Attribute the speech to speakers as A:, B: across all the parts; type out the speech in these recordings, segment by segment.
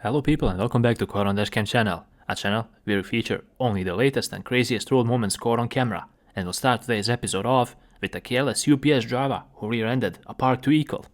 A: Hello people and welcome back to DashCam channel, a channel where we feature only the latest and craziest road moments caught on camera, and we'll start today's episode off with a careless UPS driver who rear-ended a parked vehicle.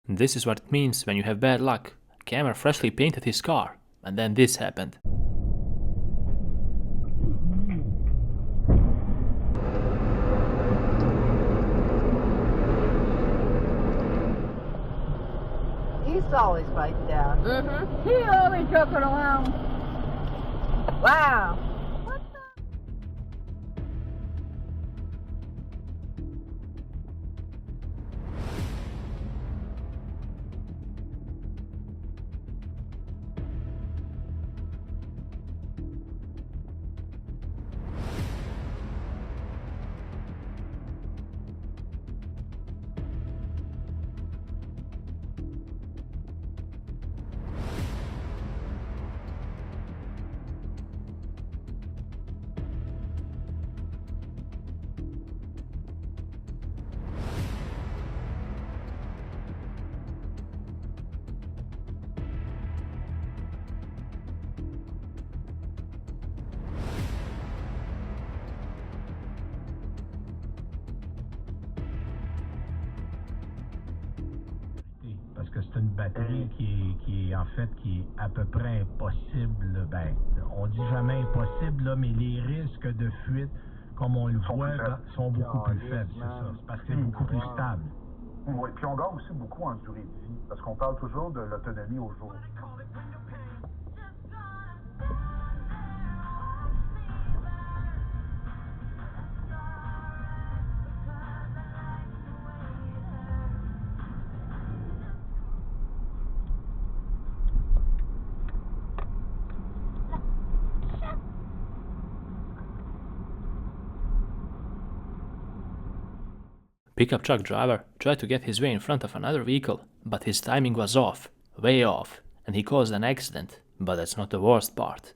A: This is what it means when you have bad luck. Camera freshly painted his car, and then this happened.
B: He's always right down.
C: Mm-hmm. He always joking around.
B: Wow.
D: Parce que c'est une batterie qui est en fait qui est à peu près impossible. Ben, on dit jamais impossible là, mais les risques de fuite, comme on le voit, sont beaucoup plus faibles. C'est ça. C'est parce que c'est beaucoup plus stable.
E: Oui, puis on gagne aussi beaucoup en durée de vie, parce qu'on parle toujours de l'autonomie au jour.
A: Pickup truck driver tried to get his way in front of another vehicle, but his timing was off, way off, and he caused an accident. But that's not the worst part.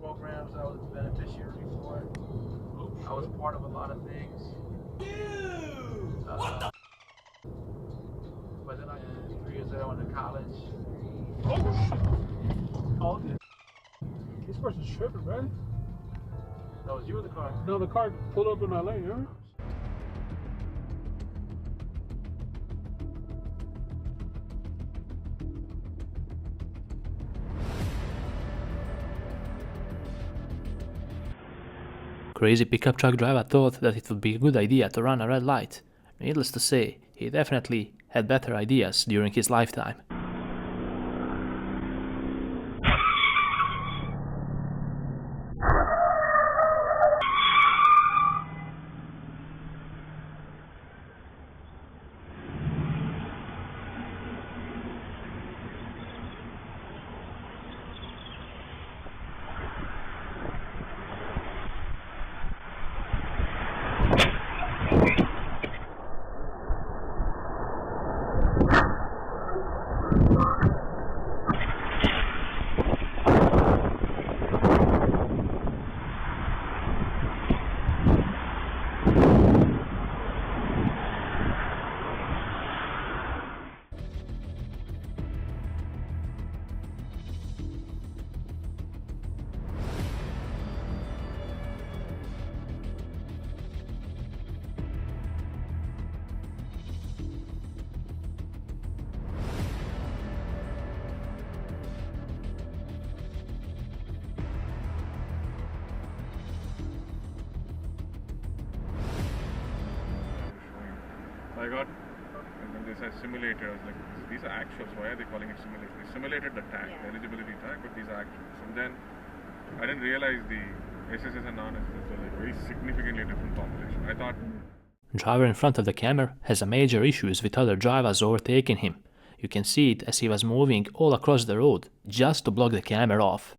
F: Programs I was a beneficiary for. I was part of a lot of things. What the? But then I had 3 years there, I went to college. Oh, okay.
G: This person's tripping, bro.
F: That was you in the car.
G: No, the car pulled up in our lane, huh?
A: Crazy pickup truck driver thought that it would be a good idea to run a red light. Needless to say, he definitely had better ideas during his lifetime.
H: I got, and then they said simulator. I was like, these are actuals. Why are they calling it simulator? They simulated the tag, the eligibility tag, but these are actuals. And then I didn't realize the SSS and non-SSS were like very significantly different compilation. I thought
A: Driver in front of the camera has a major issues with other drivers overtaking him. You can see it as he was moving all across the road just to block the camera off.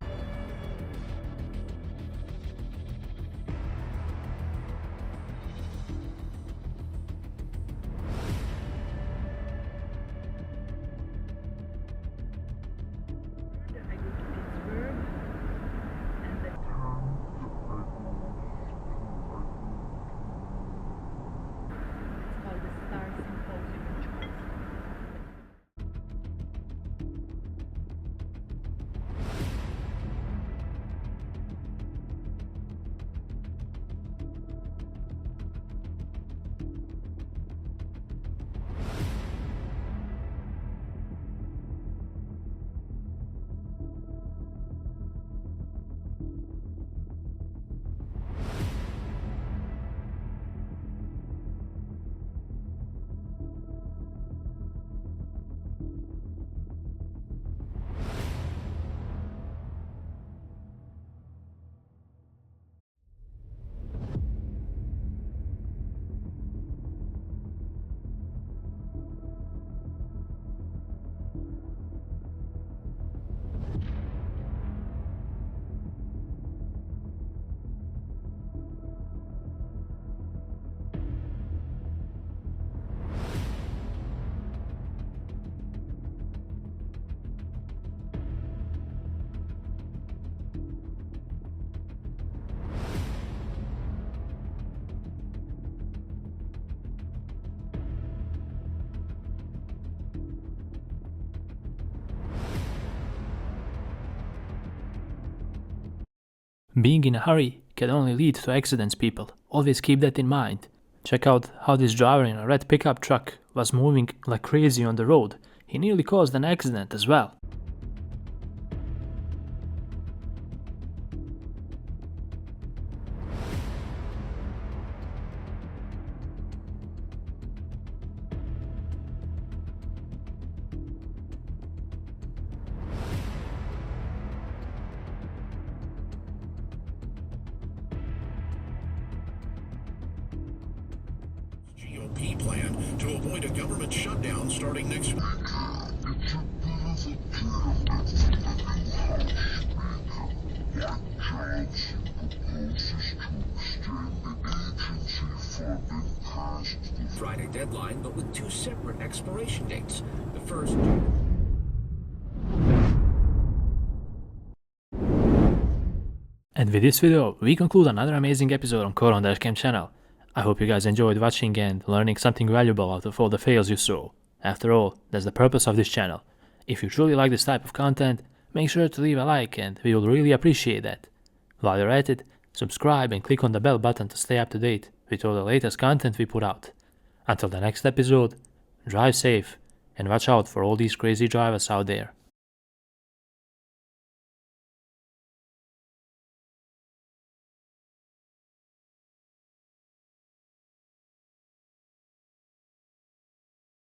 A: Being in a hurry can only lead to accidents, people. Always keep that in mind. Check out how this driver in a red pickup truck was moving like crazy on the road. He nearly caused an accident as well.
I: GOP plan to avoid a government shutdown starting next week. Friday deadline, but with two separate expiration dates. The first.
A: And with this video, we conclude another amazing episode on CrazyLand channel. I hope you guys enjoyed watching and learning something valuable out of all the fails you saw. After all, that's the purpose of this channel. If you truly like this type of content, make sure to leave a like and we will really appreciate that. While you're at it, subscribe and click on the bell button to stay up to date with all the latest content we put out. Until the next episode, drive safe and watch out for all these crazy drivers out there.